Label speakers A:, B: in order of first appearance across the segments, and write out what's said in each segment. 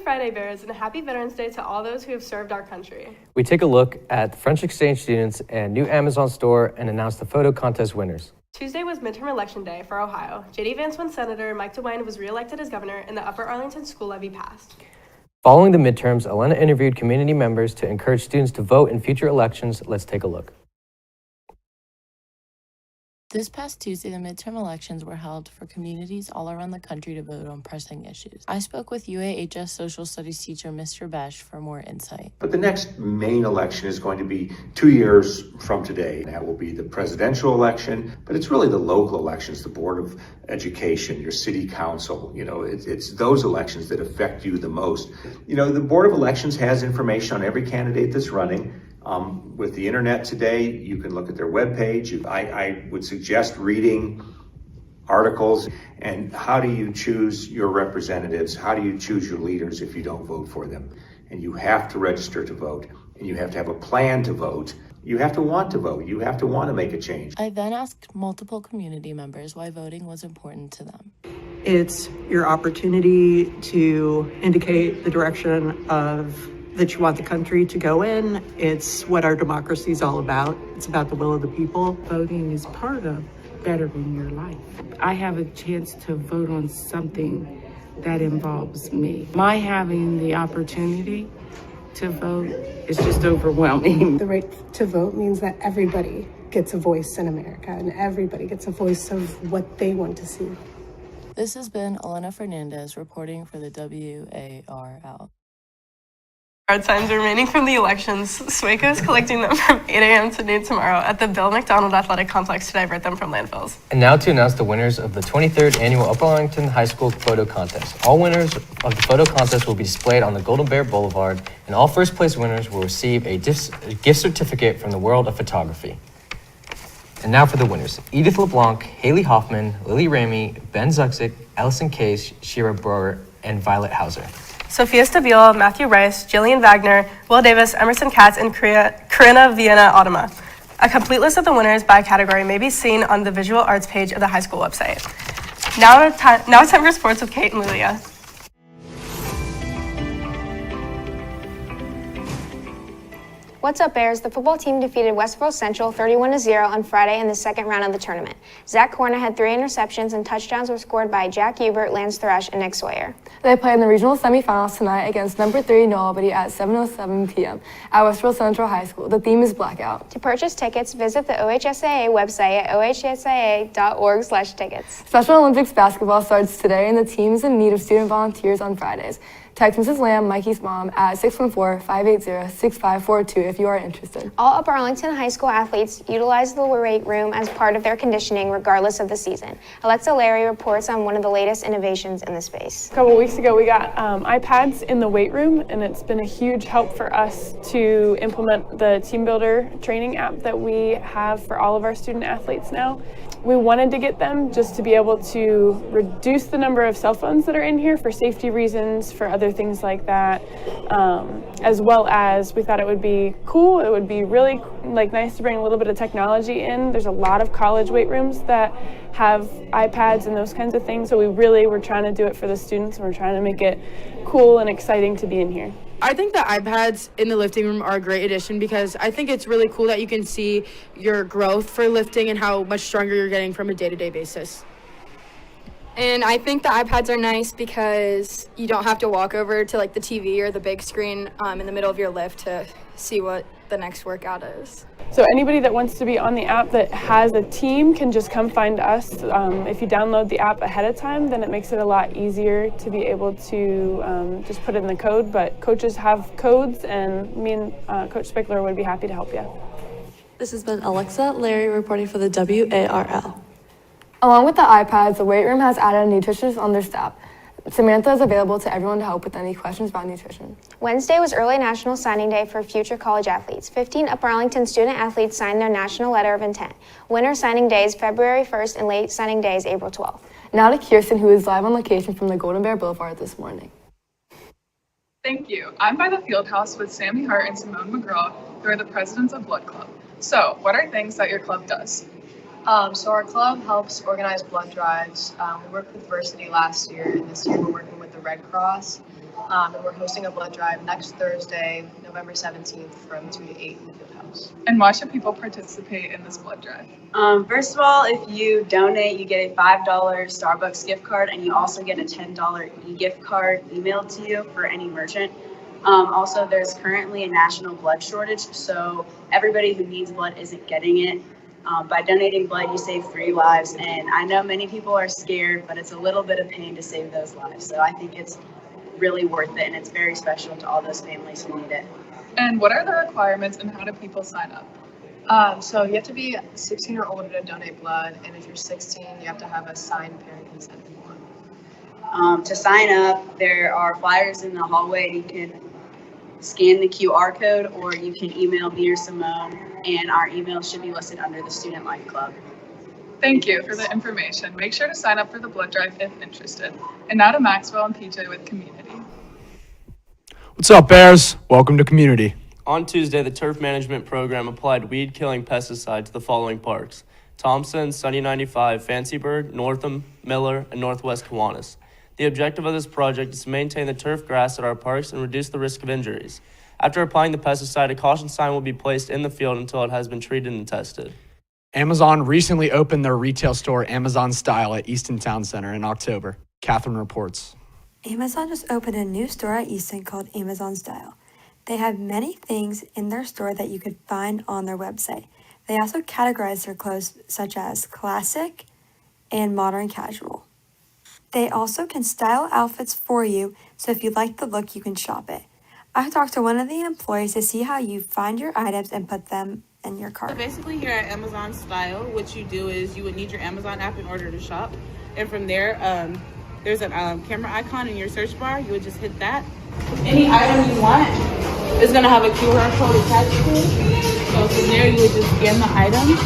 A: Friday, Bears, and a happy Veterans Day to all those who have served our country.
B: We take a look at the French exchange students and new Amazon store and announce the photo contest winners.
A: Tuesday was midterm election day for Ohio. J.D. Vance won senator, Mike DeWine was re-elected as governor, and the Upper Arlington school levy passed.
B: Following the midterms, Elena interviewed community members to encourage students to vote in future elections. Let's take a look.
C: This past Tuesday, the midterm elections were held for communities all around the country to vote on pressing issues. I spoke with UAHS social studies teacher Mr. Besh for more insight.
D: But the next main election is going to be 2 years from today. That will be the presidential election, but it's really the local elections, the Board of Education, your city council. It's those elections that affect you the most. The Board of Elections has information on every candidate that's running. With the internet today, you can look at their webpage. I would suggest reading articles. And how do you choose your representatives? How do you choose your leaders if you don't vote for them? And you have to register to vote, and you have to have a plan to vote. You have to want to vote. You have to want to make a change.
C: I then asked multiple community members why voting was important to them.
E: It's your opportunity to indicate the direction that you want the country to go in. It's what our democracy is all about. It's about the will of the people.
F: Voting is part of bettering your life. I have a chance to vote on something that involves me. My having the opportunity to vote is just overwhelming.
G: The right to vote means that everybody gets a voice in America, and everybody gets a voice of what they want to see.
C: This has been Elena Fernandez reporting for the WARL.
A: Card signs remaining from the elections. SWACO is collecting them from 8 a.m. to noon tomorrow at the Bill McDonald Athletic Complex to divert them from landfills.
B: And now to announce the winners of the 23rd Annual Upper Arlington High School Photo Contest. All winners of the photo contest will be displayed on the Golden Bear Boulevard, and all first place winners will receive a gift certificate from the World of Photography. And now for the winners. Edith LeBlanc, Haley Hoffman, Lily Ramey, Ben Zuxik, Ellison Case, Shira Brewer, and Violet Hauser.
A: Sophia Stabile, Matthew Rice, Jillian Wagner, Will Davis, Emerson Katz, and Corinna Vienna Automa. A complete list of the winners by category may be seen on the visual arts page of the high school website. Now it's time for sports with Kate and Lulia.
H: What's up, Bears? The football team defeated Westville Central 31-0 on Friday in the second round of the tournament. Zach Corna had 3 interceptions, and touchdowns were scored by Jack Hubert, Lance Thresh, and Nick Sawyer.
I: They play in the regional semifinals tonight against number 3 New Albany at 7:07 p.m. at Westville Central High School. The theme is Blackout.
H: To purchase tickets, visit the OHSAA website at ohsaa.org/tickets.
I: Special Olympics basketball starts today, and the team is in need of student volunteers on Fridays. Text Mrs. Lamb, Mikey's mom, at 614-580-6542 if you are interested.
H: All Upper Arlington High School athletes utilize the weight room as part of their conditioning regardless of the season. Alexa Larry reports on one of the latest innovations in the space.
J: A couple weeks ago we got iPads in the weight room, and it's been a huge help for us to implement the Team Builder training app that we have for all of our student athletes now. We wanted to get them just to be able to reduce the number of cell phones that are in here for safety reasons, for other things like that, as well as we thought it would be cool. It would be really nice to bring a little bit of technology in. There's a lot of college weight rooms that have iPads and those kinds of things, so we really were trying to do it for the students, and we're trying to make it cool and exciting to be in here.
K: I think the iPads in the lifting room are a great addition because I think it's really cool that you can see your growth for lifting and how much stronger you're getting from a day-to-day basis.
L: And I think the iPads are nice because you don't have to walk over to the TV or the big screen in the middle of your lift to see what the next workout is.
J: So anybody that wants to be on the app that has a team can just come find us. If you download the app ahead of time, then it makes it a lot easier to be able to just put in the code. But coaches have codes, and me and Coach Spickler would be happy to help you.
I: This has been Alexa Larry reporting for the WARL.
M: Along with the iPads, the weight room has added a nutritionist on their staff. Samantha is available to everyone to help with any questions about nutrition.
H: Wednesday was early National Signing Day for future college athletes. 15 Upper Arlington student athletes signed their national letter of intent. Winter signing day is February 1st and late signing day is April 12th.
M: Now to Kirsten, who is live on location from the Golden Bear Boulevard this morning.
N: Thank you. I'm by the field house with Sammy Hart and Simone McGraw, who are the presidents of Blood Club. So, what are things that your club does?
O: So our club helps organize blood drives. We worked with Diversity last year, and this year we're working with the Red Cross. And we're hosting a blood drive next Thursday, November 17th from 2 to 8 in the field house.
N: And why should people participate in this blood drive?
P: First of all, if you donate, you get a $5 Starbucks gift card, and you also get a $10 e-gift card emailed to you for any merchant. Also, there's currently a national blood shortage, so everybody who needs blood isn't getting it. By donating blood, you save 3 lives, and I know many people are scared, but it's a little bit of pain to save those lives. So I think it's really worth it, and it's very special to all those families who need it.
N: And what are the requirements and how do people sign up?
O: So you have to be 16 or older to donate blood, and if you're 16, you have to have a signed parent consent form.
P: To sign up, there are flyers in the hallway. You can scan the QR code, or you can email me or Simone, and our email should be listed under the Student Life Club.
N: Thank you for the information. Make sure to sign up for the blood drive if interested. And now to Maxwell and PJ with Community.
Q: What's up, Bears? Welcome to Community.
R: On Tuesday, the turf management program applied weed-killing pesticide to the following parks: Thompson, Sunny 95, Fancyburg, Northam, Miller, and Northwest Kiwanis. The objective of this project is to maintain the turf grass at our parks and reduce the risk of injuries. After applying the pesticide, a caution sign will be placed in the field until it has been treated and tested.
Q: Amazon recently opened their retail store, Amazon Style, at Easton Town Center in October. Catherine reports.
S: Amazon just opened a new store at Easton called Amazon Style. They have many things in their store that you could find on their website. They also categorize their clothes such as classic and modern casual. They also can style outfits for you, so if you like the look, you can shop it. I talked to one of the employees to see how you find your items and put them in your cart.
T: So basically here at Amazon Style, what you do is you would need your Amazon app in order to shop. And from there, there's a camera icon in your search bar. You would just hit that. Any item you want is going to have a QR code attached to it. So from there, you would just scan the item.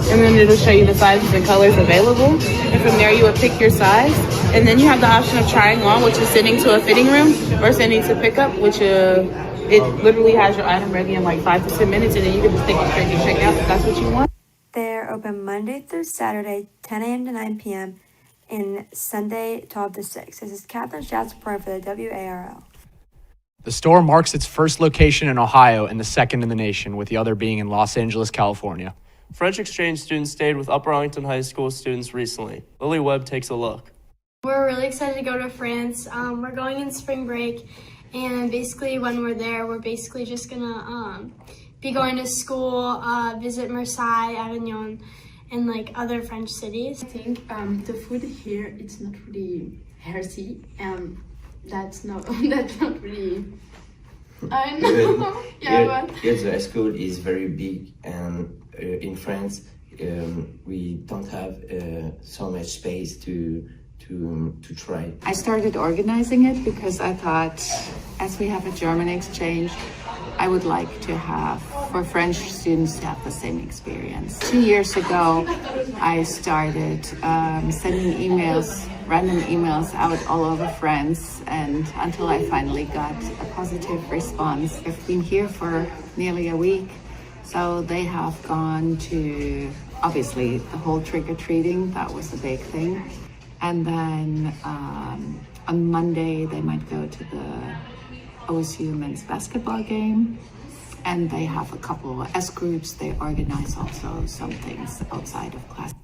T: And then it'll show you the sizes and colors available. And from there, you would pick your size. And then you have the option of trying on, which is sending to a fitting room, or sending to pickup, which it literally has your item ready in like 5 to 10 minutes, and then you can just take it straight to checkout if that's what you want.
S: They're open Monday through Saturday, 10 a.m. to 9 p.m., and Sunday, 12 to 6. This is Catherine Schatz reporting for the WARL.
Q: The store marks its first location in Ohio and the second in the nation, with the other being in Los Angeles, California.
R: French exchange students stayed with Upper Arlington High School students recently. Lily Webb takes a look.
U: We're really excited to go to France. We're going in spring break, and basically when we're there, we're basically just gonna be going to school, visit Marseille, Avignon, and like other French cities.
V: I think the food here, it's not really healthy, and that's not really. I know.
W: Here the school is very big, and in France we don't have so much space to try.
X: I started organizing it because I thought, as we have a German exchange, I would like to have, for French students to have the same experience. 2 years ago, I started sending emails, random emails out all over France, and until I finally got a positive response. I've been here for nearly a week, so they have gone to, obviously, the whole trick-or-treating, that was a big thing. And then on Monday, they might go to the OSU men's basketball game. And they have a couple of S groups. They organize also some things outside of class.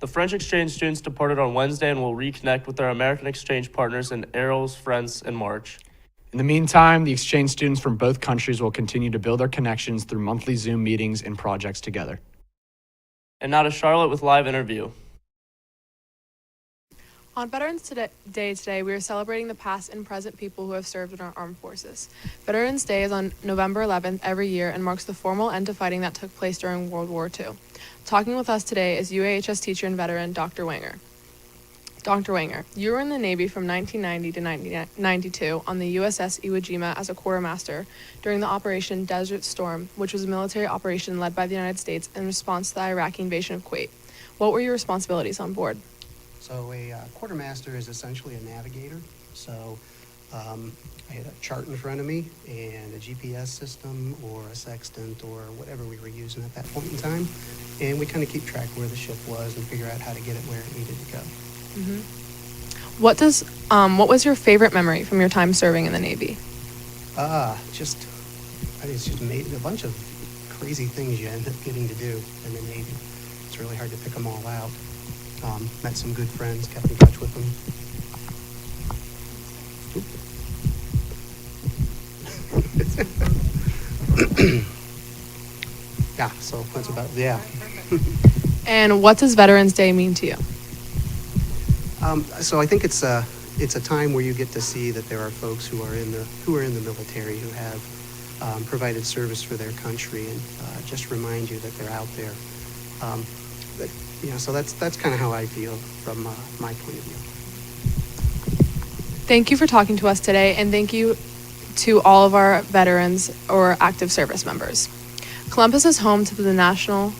R: The French exchange students departed on Wednesday and will reconnect with their American exchange partners in Arles, France in March.
Q: In the meantime, the exchange students from both countries will continue to build their connections through monthly Zoom meetings and projects together.
R: And now to Charlotte with live interview.
Y: On Veterans Day today, we are celebrating the past and present people who have served in our armed forces. Veterans Day is on November 11th every year and marks the formal end to fighting that took place during World War II. Talking with us today is UAHS teacher and veteran Dr. Wenger. Dr. Wenger, you were in the Navy from 1990 to 1992 on the USS Iwo Jima as a quartermaster during the Operation Desert Storm, which was a military operation led by the United States in response to the Iraqi invasion of Kuwait. What were your responsibilities on board?
Z: So a quartermaster is essentially a navigator. So I had a chart in front of me and a GPS system or a sextant or whatever we were using at that point in time. And we kind of keep track of where the ship was and figure out how to get it where it needed to go.
Y: What was your favorite memory from your time serving in the Navy?
Z: It's just made a bunch of crazy things you end up getting to do in the Navy. It's really hard to pick them all out. Met some good friends, kept in touch with them. Yeah, so that's about, yeah.
Y: And what does Veterans Day mean to you?
Z: So I think it's a time where you get to see that there are folks who are in the military who have provided service for their country, and just remind you that they're out there. So that's kind of how I feel from my point of view.
Y: Thank you for talking to us today, and thank you to all of our veterans or active service members. Columbus is home to the National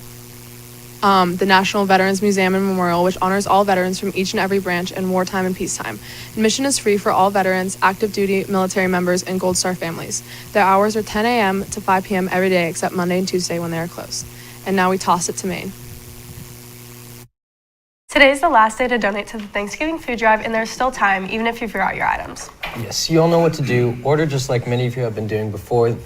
Y: Veterans Museum and Memorial, which honors all veterans from each and every branch in wartime and peacetime. Admission is free for all veterans, active duty military members, and Gold Star families. Their hours are 10 a.m. to 5 p.m. every day except Monday and Tuesday when they are closed. And now we toss it to Maine.
A: Today is the last day to donate to the Thanksgiving food drive, and there's still time, even if you forgot your items.
B: Yes, you all know what to do. Order just like many of you have been doing before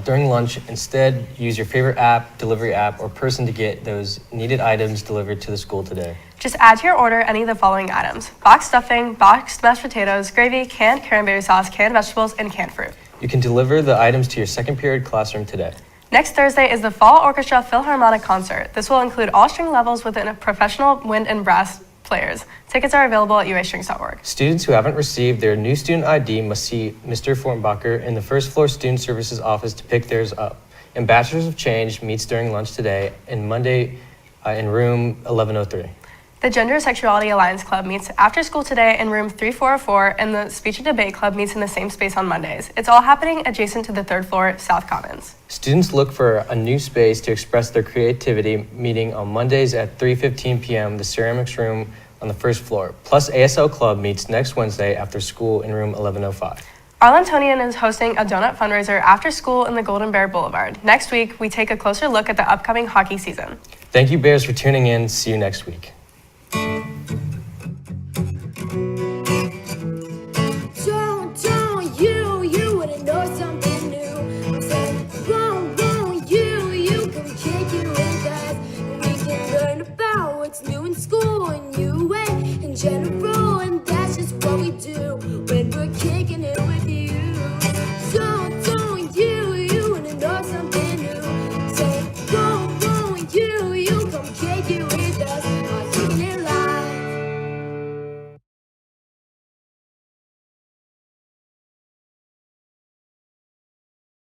B: during lunch. Instead, use your favorite app, delivery app, or person to get those needed items delivered to the school today.
A: Just add to your order any of the following items: boxed stuffing, boxed mashed potatoes, gravy, canned cranberry sauce, canned vegetables, and canned fruit.
B: You can deliver the items to your second period classroom today.
A: Next Thursday is the Fall Orchestra Philharmonic Concert. This will include all string levels within a professional wind and brass players. Tickets are available at uastrings.org.
B: Students who haven't received their new student ID must see Mr. Fortenbacher in the first floor student services office to pick theirs up. Ambassadors of Change meets during lunch today and Monday in room 1103.
A: The Gender Sexuality Alliance Club meets after school today in room 3404, and the Speech and Debate Club meets in the same space on Mondays. It's all happening adjacent to the third floor South Commons.
B: Students look for a new space to express their creativity, meeting on Mondays at 3:15 p.m. the ceramics room on the first floor. Plus ASL Club meets next Wednesday after school in room 1105.
A: Arlingtonian is hosting a donut fundraiser after school in the Golden Bear Boulevard. Next week, we take a closer look at the upcoming hockey season.
B: Thank you, Bears, for tuning in. See you next week.